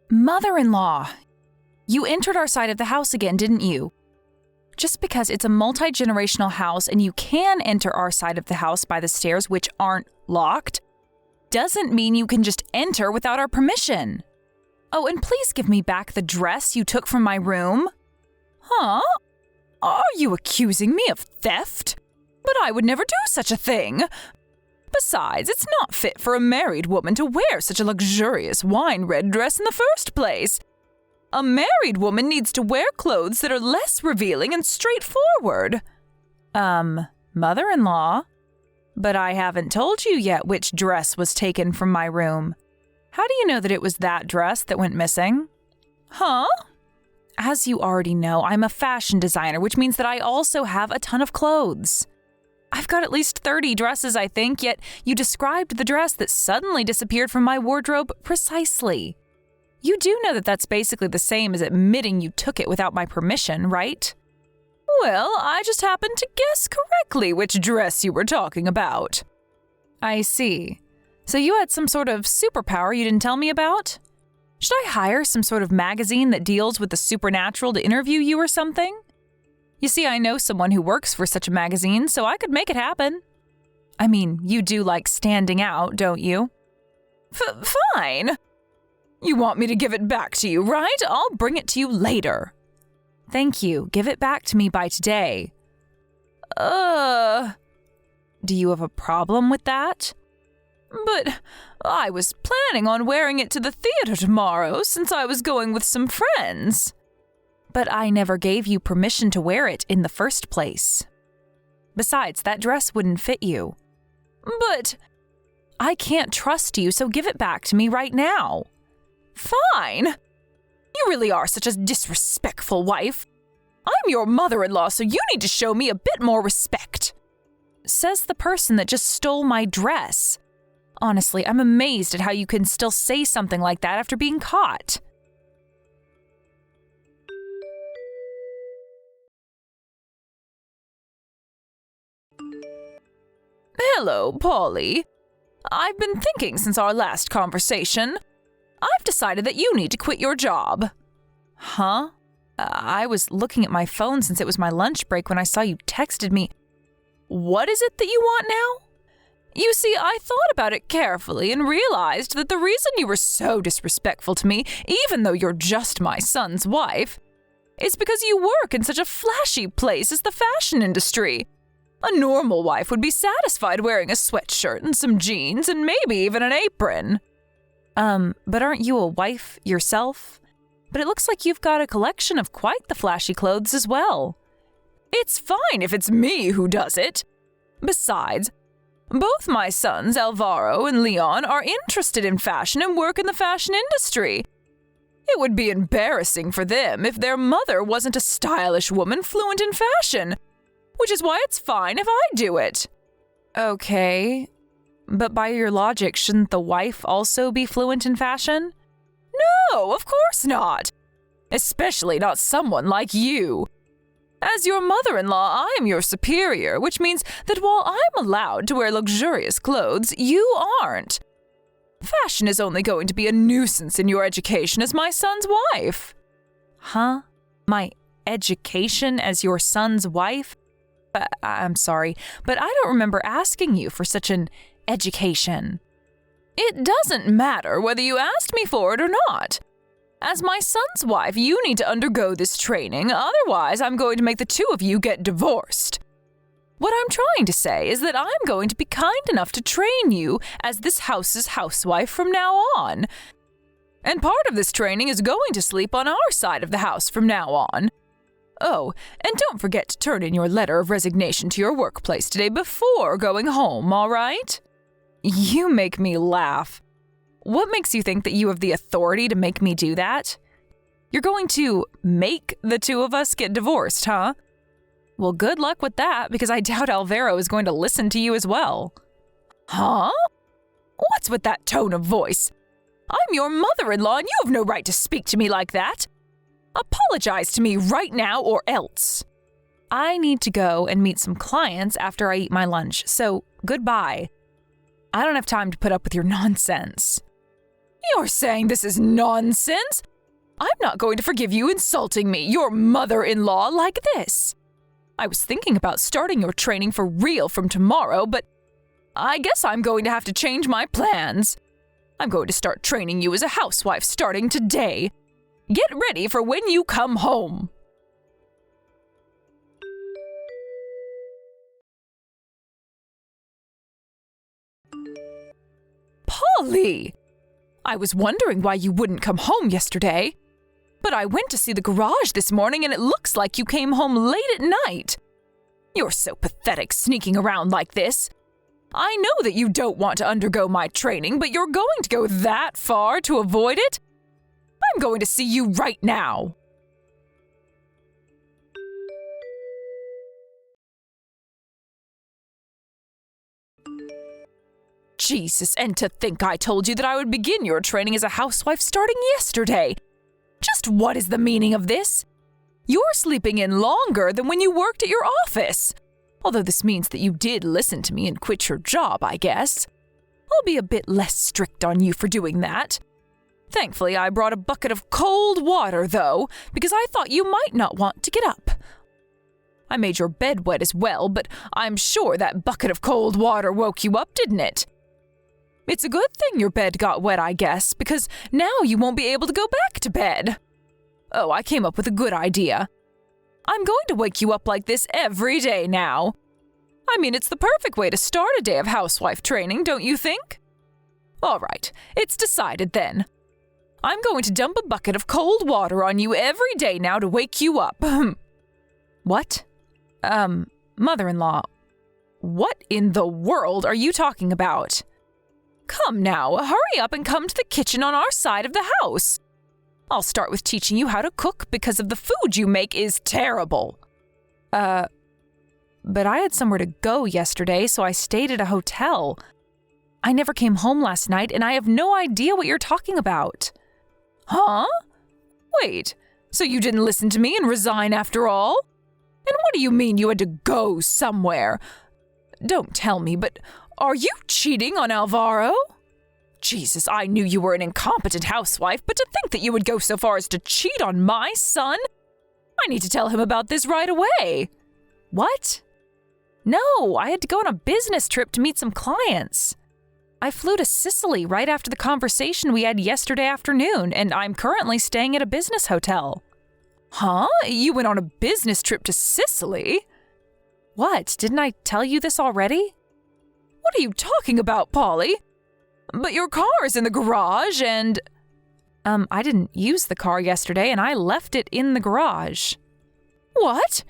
Mother-in-law, you entered our side of the house again, didn't you? Just because it's a multi-generational house and you can enter our side of the house by the stairs, which aren't locked, doesn't mean you can just enter without our permission. Oh, and please give me back the dress you took from my room. Huh? Are you accusing me of theft? But I would never do such a thing. Besides, it's not fit for a married woman to wear such a luxurious wine-red dress in the first place. A married woman needs to wear clothes that are less revealing and straightforward. Mother-in-law? But I haven't told you yet which dress was taken from my room. How do you know that it was that dress that went missing? Huh? As you already know, I'm a fashion designer, which means that I also have a ton of clothes. I've got at least 30 dresses, I think, yet you described the dress that suddenly disappeared from my wardrobe precisely. You do know that that's basically the same as admitting you took it without my permission, right? Well, I just happened to guess correctly which dress you were talking about. I see. So you had some sort of superpower you didn't tell me about? Should I hire some sort of magazine that deals with the supernatural to interview you or something? You see, I know someone who works for such a magazine, so I could make it happen. I mean, you do like standing out, don't you? Fine. You want me to give it back to you, right? I'll bring it to you later. Thank you. Give it back to me by today. Do you have a problem with that? But I was planning on wearing it to the theater tomorrow since I was going with some friends. But I never gave you permission to wear it in the first place. Besides, that dress wouldn't fit you. But I can't trust you, so give it back to me right now. Fine. You really are such a disrespectful wife. I'm your mother-in-law, so you need to show me a bit more respect. Says the person that just stole my dress. Honestly, I'm amazed at how you can still say something like that after being caught. Hello, Polly. I've been thinking since our last conversation. I've decided that you need to quit your job. Huh? I was looking at my phone since it was my lunch break when I saw you texted me. What is it that you want now? You see, I thought about it carefully and realized that the reason you were so disrespectful to me, even though you're just my son's wife, is because you work in such a flashy place as the fashion industry. A normal wife would be satisfied wearing a sweatshirt and some jeans and maybe even an apron. But aren't you a wife yourself? But it looks like you've got a collection of quite the flashy clothes as well. It's fine if it's me who does it. Besides, both my sons, Alvaro and Leon, are interested in fashion and work in the fashion industry. It would be embarrassing for them if their mother wasn't a stylish woman fluent in fashion, which is why it's fine if I do it. Okay, but by your logic, shouldn't the wife also be fluent in fashion? No, of course not. Especially not someone like you. As your mother-in-law, I am your superior, which means that while I'm allowed to wear luxurious clothes, you aren't. Fashion is only going to be a nuisance in your education as my son's wife. Huh? My education as your son's wife? I'm sorry, but I don't remember asking you for such an education. It doesn't matter whether you asked me for it or not. As my son's wife, you need to undergo this training, otherwise I'm going to make the two of you get divorced. What I'm trying to say is that I'm going to be kind enough to train you as this house's housewife from now on. And part of this training is going to sleep on our side of the house from now on. Oh, and don't forget to turn in your letter of resignation to your workplace today before going home, all right? You make me laugh. What makes you think that you have the authority to make me do that? You're going to make the two of us get divorced, huh? Well, good luck with that, because I doubt Alvaro is going to listen to you as well. Huh? What's with that tone of voice? I'm your mother-in-law, and you have no right to speak to me like that. Apologize to me right now or else. I need to go and meet some clients after I eat my lunch, so goodbye. I don't have time to put up with your nonsense. You're saying this is nonsense? I'm not going to forgive you insulting me, your mother-in-law, like this. I was thinking about starting your training for real from tomorrow, but I guess I'm going to have to change my plans. I'm going to start training you as a housewife starting today. Get ready for when you come home. Polly! I was wondering why you wouldn't come home yesterday. But I went to see the garage this morning and it looks like you came home late at night. You're so pathetic sneaking around like this. I know that you don't want to undergo my training, but you're going to go that far to avoid it? I'm going to see you right now. Jesus, and to think I told you that I would begin your training as a housewife starting yesterday. Just what is the meaning of this? You're sleeping in longer than when you worked at your office. Although this means that you did listen to me and quit your job, I guess. I'll be a bit less strict on you for doing that. Thankfully, I brought a bucket of cold water, though, because I thought you might not want to get up. I made your bed wet as well, but I'm sure that bucket of cold water woke you up, didn't it? It's a good thing your bed got wet, I guess, because now you won't be able to go back to bed. Oh, I came up with a good idea. I'm going to wake you up like this every day now. I mean, it's the perfect way to start a day of housewife training, don't you think? All right, it's decided then. I'm going to dump a bucket of cold water on you every day now to wake you up. What? Mother-in-law, what in the world are you talking about? Come now, hurry up and come to the kitchen on our side of the house. I'll start with teaching you how to cook because of the food you make is terrible. But I had somewhere to go yesterday, so I stayed at a hotel. I never came home last night, and I have no idea what you're talking about. Huh? Wait, so you didn't listen to me and resign after all? And what do you mean you had to go somewhere? Don't tell me, but are you cheating on Alvaro? Jesus, I knew you were an incompetent housewife, but to think that you would go so far as to cheat on my son? I need to tell him about this right away. What? No, I had to go on a business trip to meet some clients. I flew to Sicily right after the conversation we had yesterday afternoon, and I'm currently staying at a business hotel. Huh? You went on a business trip to Sicily? What, didn't I tell you this already? What are you talking about, Polly? But your car is in the garage and… I didn't use the car yesterday and I left it in the garage. What?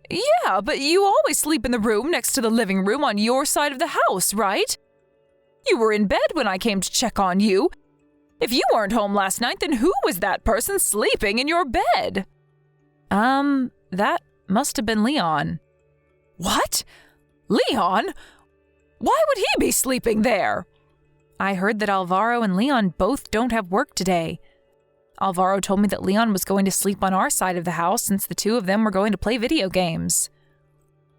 Yeah, but you always sleep in the room next to the living room on your side of the house, right? You were in bed when I came to check on you. If you weren't home last night, then who was that person sleeping in your bed? That must have been Leon. What? Leon? Why would he be sleeping there? I heard that Alvaro and Leon both don't have work today. Alvaro told me that Leon was going to sleep on our side of the house since the two of them were going to play video games.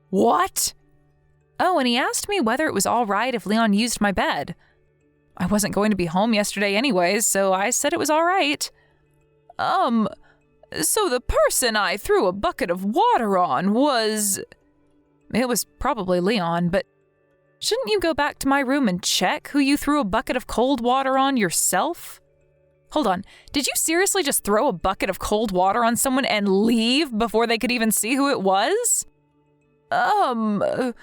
What? Oh, and he asked me whether it was all right if Leon used my bed. I wasn't going to be home yesterday anyways, so I said it was all right. So the person I threw a bucket of water on was… It was probably Leon, but shouldn't you go back to my room and check who you threw a bucket of cold water on yourself? Hold on, did you seriously just throw a bucket of cold water on someone and leave before they could even see who it was? But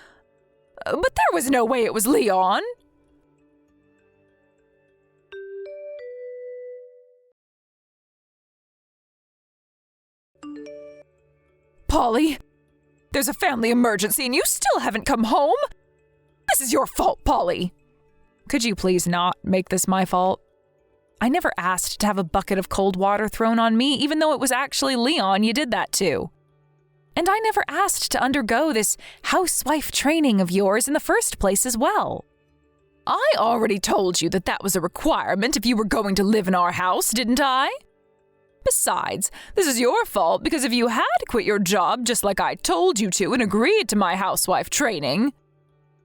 there was no way it was Leon. Polly, there's a family emergency and you still haven't come home? This is your fault, Polly. Could you please not make this my fault? I never asked to have a bucket of cold water thrown on me, even though it was actually Leon you did that to. And I never asked to undergo this housewife training of yours in the first place as well. I already told you that that was a requirement if you were going to live in our house, didn't I? Besides, this is your fault because if you had quit your job just like I told you to and agreed to my housewife training,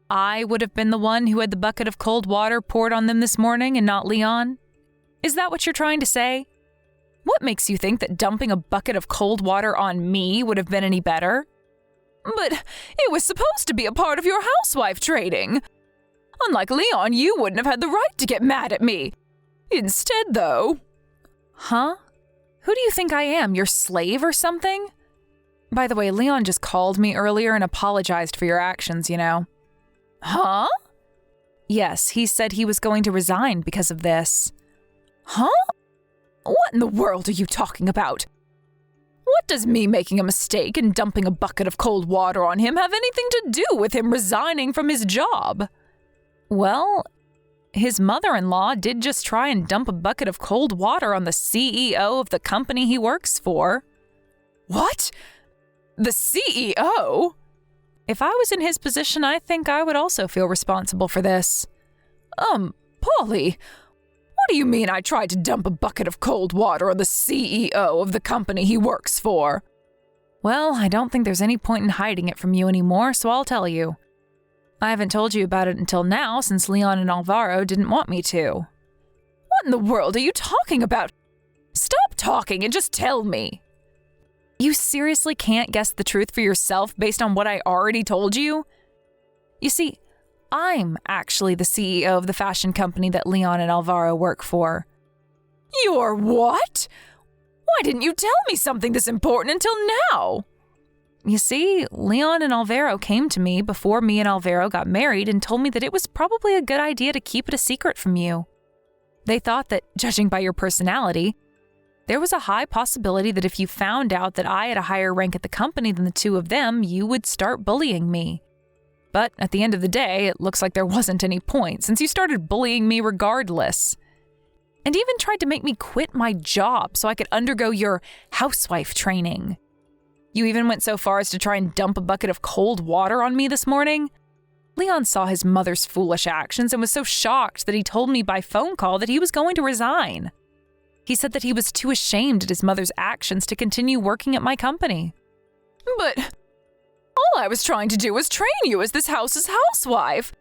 I would have been the one who had the bucket of cold water poured on them this morning and not Leon. Is that what you're trying to say? What makes you think that dumping a bucket of cold water on me would have been any better? But it was supposed to be a part of your housewife training. Unlike Leon, you wouldn't have had the right to get mad at me. Instead, though… Huh? Who do you think I am, your slave or something? By the way, Leon just called me earlier and apologized for your actions, you know. Huh? Yes, he said he was going to resign because of this. Huh? What in the world are you talking about? What does me making a mistake and dumping a bucket of cold water on him have anything to do with him resigning from his job? Well, his mother-in-law did just try and dump a bucket of cold water on the CEO of the company he works for. What? The CEO? If I was in his position, I think I would also feel responsible for this. Polly, what do you mean I tried to dump a bucket of cold water on the CEO of the company he works for? Well, I don't think there's any point in hiding it from you anymore, so I'll tell you. I haven't told you about it until now since Leon and Alvaro didn't want me to. What in the world are you talking about? Stop talking and just tell me. You seriously can't guess the truth for yourself based on what I already told you? You see, I'm actually the CEO of the fashion company that Leon and Alvaro work for. You're what? Why didn't you tell me something this important until now? You see, Leon and Alvaro came to me before me and Alvaro got married and told me that it was probably a good idea to keep it a secret from you. They thought that, judging by your personality, there was a high possibility that if you found out that I had a higher rank at the company than the two of them, you would start bullying me. But at the end of the day, it looks like there wasn't any point since you started bullying me regardless. And even tried to make me quit my job so I could undergo your housewife training. You even went so far as to try and dump a bucket of cold water on me this morning. Leon saw his mother's foolish actions and was so shocked that he told me by phone call that he was going to resign. He said that he was too ashamed at his mother's actions to continue working at my company. But all I was trying to do was train you as this house's housewife.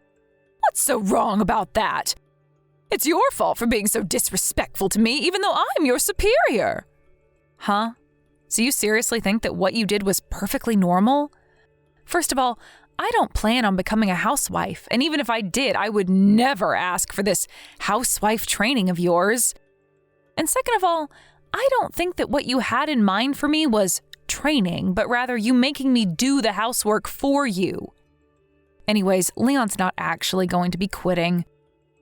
What's so wrong about that? It's your fault for being so disrespectful to me, even though I'm your superior. Huh? So you seriously think that what you did was perfectly normal? First of all, I don't plan on becoming a housewife, and even if I did, I would never ask for this housewife training of yours. And second of all, I don't think that what you had in mind for me was training, but rather you making me do the housework for you. Anyways, Leon's not actually going to be quitting.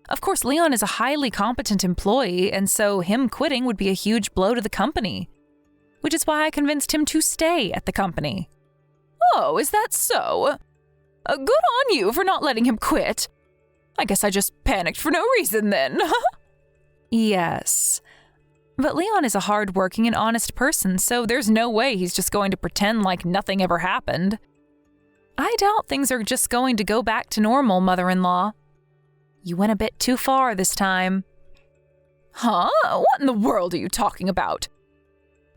Of course, Leon is a highly competent employee, and so him quitting would be a huge blow to the company. Which is why I convinced him to stay at the company. Oh, is that so? Good on you for not letting him quit. I guess I just panicked for no reason then. Yes. But Leon is a hard-working and honest person, so there's no way he's just going to pretend like nothing ever happened. I doubt things are just going to go back to normal, mother-in-law. You went a bit too far this time. Huh? What in the world are you talking about?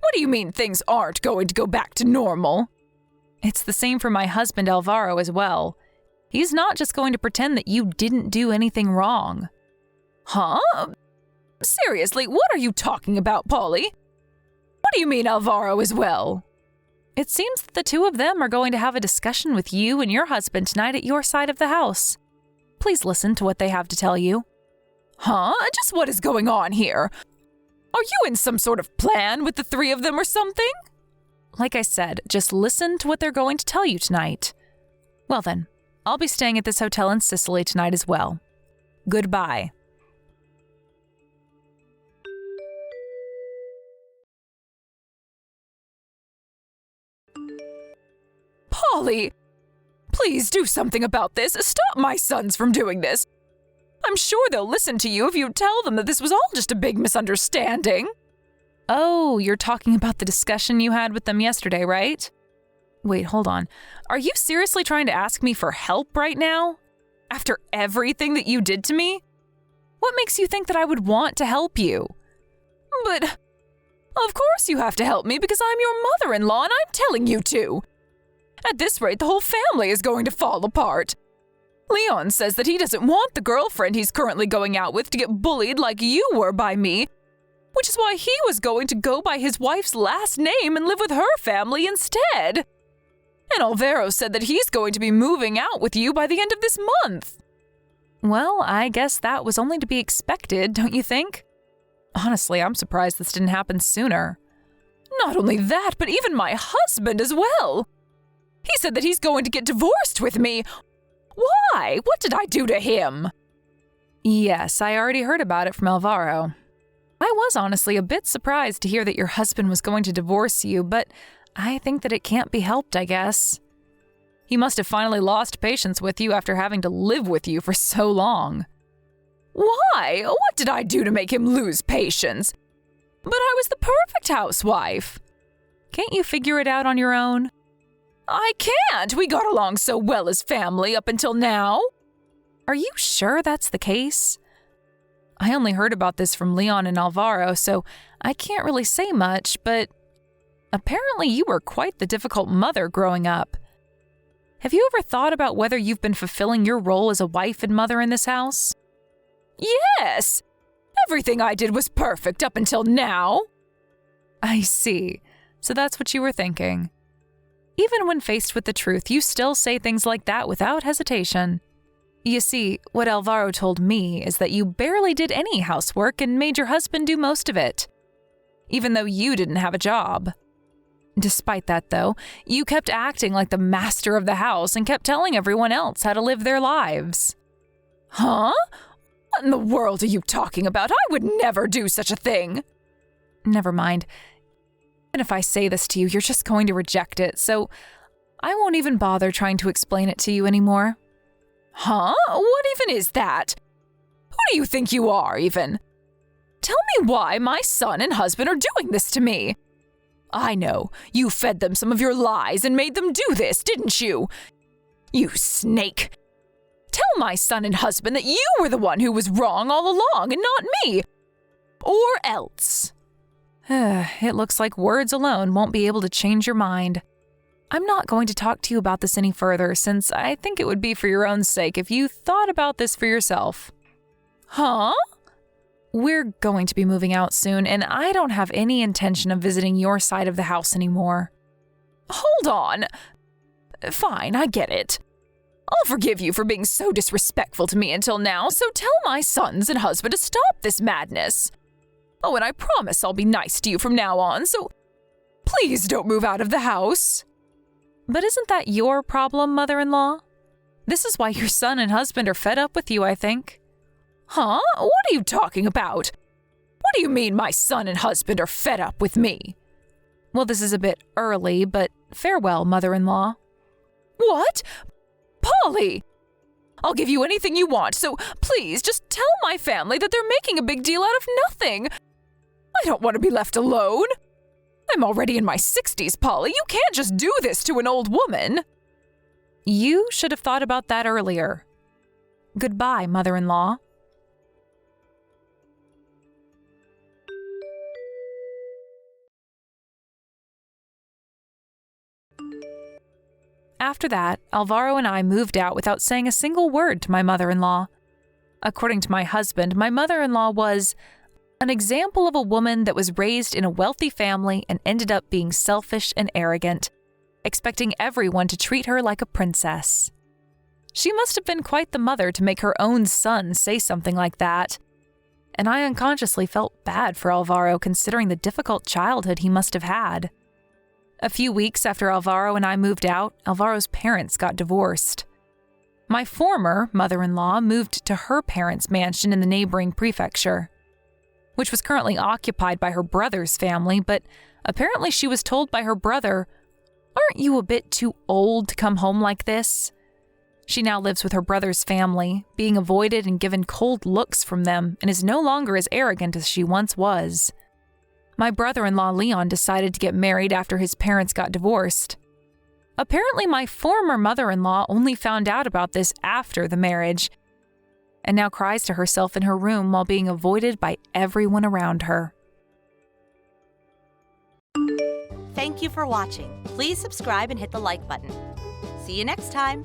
What do you mean things aren't going to go back to normal? It's the same for my husband Alvaro as well. He's not just going to pretend that you didn't do anything wrong. Huh? Seriously, what are you talking about, Polly? What do you mean Alvaro as well? It seems that the two of them are going to have a discussion with you and your husband tonight at your side of the house. Please listen to what they have to tell you. Huh? Just what is going on here? Are you in some sort of plan with the three of them or something? Like I said, just listen to what they're going to tell you tonight. Well then, I'll be staying at this hotel in Sicily tonight as well. Goodbye. Polly, please do something about this. Stop my sons from doing this. I'm sure they'll listen to you if you tell them that this was all just a big misunderstanding. Oh, you're talking about the discussion you had with them yesterday, right? Wait, hold on. Are you seriously trying to ask me for help right now? After everything that you did to me? What makes you think that I would want to help you? But, of course you have to help me because I'm your mother-in-law and I'm telling you to. At this rate, the whole family is going to fall apart. Leon says that he doesn't want the girlfriend he's currently going out with to get bullied like you were by me, which is why he was going to go by his wife's last name and live with her family instead. And Alvaro said that he's going to be moving out with you by the end of this month. Well, I guess that was only to be expected, don't you think? Honestly, I'm surprised this didn't happen sooner. Not only that, but even my husband as well. He said that he's going to get divorced with me. Why? What did I do to him? Yes, I already heard about it from Alvaro. I was honestly a bit surprised to hear that your husband was going to divorce you, but I think that it can't be helped, I guess. He must have finally lost patience with you after having to live with you for so long. Why? What did I do to make him lose patience? But I was the perfect housewife. Can't you figure it out on your own? I can't. We got along so well as family up until now. Are you sure that's the case? I only heard about this from Leon and Alvaro, so I can't really say much, but apparently you were quite the difficult mother growing up. Have you ever thought about whether you've been fulfilling your role as a wife and mother in this house? Yes! Everything I did was perfect up until now. I see. So that's what you were thinking. Even when faced with the truth, you still say things like that without hesitation. You see, what Alvaro told me is that you barely did any housework and made your husband do most of it, even though you didn't have a job. Despite that, though, you kept acting like the master of the house and kept telling everyone else how to live their lives. Huh? What in the world are you talking about? I would never do such a thing. Never mind. Even if I say this to you, you're just going to reject it, so I won't even bother trying to explain it to you anymore. Huh? What even is that? Who do you think you are, even? Tell me why my son and husband are doing this to me. I know. You fed them some of your lies and made them do this, didn't you? You snake. Tell my son and husband that you were the one who was wrong all along and not me. Or else. It looks like words alone won't be able to change your mind. I'm not going to talk to you about this any further, since I think it would be for your own sake if you thought about this for yourself. Huh? We're going to be moving out soon, and I don't have any intention of visiting your side of the house anymore. Hold on. Fine, I get it. I'll forgive you for being so disrespectful to me until now, so tell my sons and husband to stop this madness. Oh, and I promise I'll be nice to you from now on, so please don't move out of the house. But isn't that your problem, mother-in-law? This is why your son and husband are fed up with you, I think. Huh? What are you talking about? What do you mean my son and husband are fed up with me? Well, this is a bit early, but farewell, mother-in-law. What? Polly! I'll give you anything you want, so please just tell my family that they're making a big deal out of nothing. I don't want to be left alone. I'm already in my 60s, Polly. You can't just do this to an old woman. You should have thought about that earlier. Goodbye, mother-in-law. After that, Alvaro and I moved out without saying a single word to my mother-in-law. According to my husband, my mother-in-law was an example of a woman that was raised in a wealthy family and ended up being selfish and arrogant, expecting everyone to treat her like a princess. She must have been quite the mother to make her own son say something like that, and I unconsciously felt bad for Alvaro considering the difficult childhood he must have had. A few weeks after Alvaro and I moved out, Alvaro's parents got divorced. My former mother-in-law moved to her parents' mansion in the neighboring prefecture, which was currently occupied by her brother's family, but apparently she was told by her brother, "Aren't you a bit too old to come home like this?" She now lives with her brother's family, being avoided and given cold looks from them, and is no longer as arrogant as she once was. My brother-in-law Leon decided to get married after his parents got divorced. Apparently, my former mother-in-law only found out about this after the marriage, and now cries to herself in her room while being avoided by everyone around her. Thank you for watching. Please subscribe and hit the like button. See you next time.